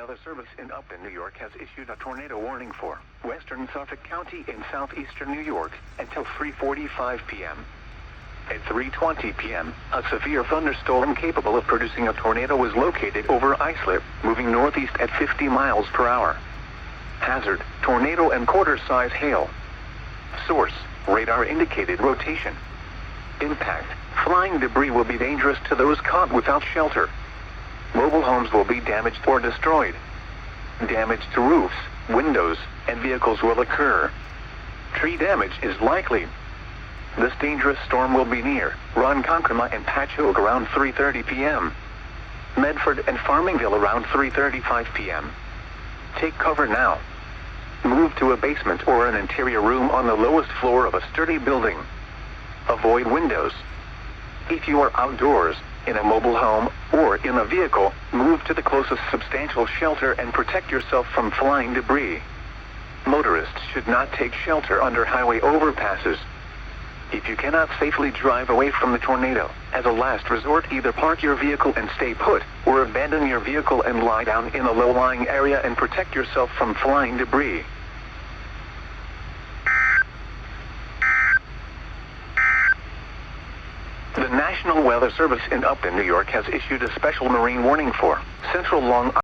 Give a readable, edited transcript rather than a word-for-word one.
Weather Service in Upton, New York has issued a tornado warning for western Suffolk County in southeastern New York until 3:45 p.m. At 3:20 p.m., a severe thunderstorm capable of producing a tornado was located over Islip, moving northeast at 50 miles per hour. Hazard, tornado and quarter-size hail. Source, radar indicated rotation. Impact, flying debris will be dangerous to those caught without shelter. Mobile homes will be damaged or destroyed. Damage to roofs, windows, and vehicles will occur. Tree damage is likely. This dangerous storm will be near Ronkonkoma and Patchogue around 3:30 p.m. Medford and Farmingville around 3:35 p.m. Take cover now. Move to a basement or an interior room on the lowest floor of a sturdy building. Avoid windows. If you are outdoors, in a mobile home, or in a vehicle, move to the closest substantial shelter and protect yourself from flying debris. Motorists should not take shelter under highway overpasses. If you cannot safely drive away from the tornado, as a last resort either park your vehicle and stay put, or abandon your vehicle and lie down in a low-lying area and protect yourself from flying debris. The National Weather Service in Upton, New York has issued a special marine warning for Central Long Island.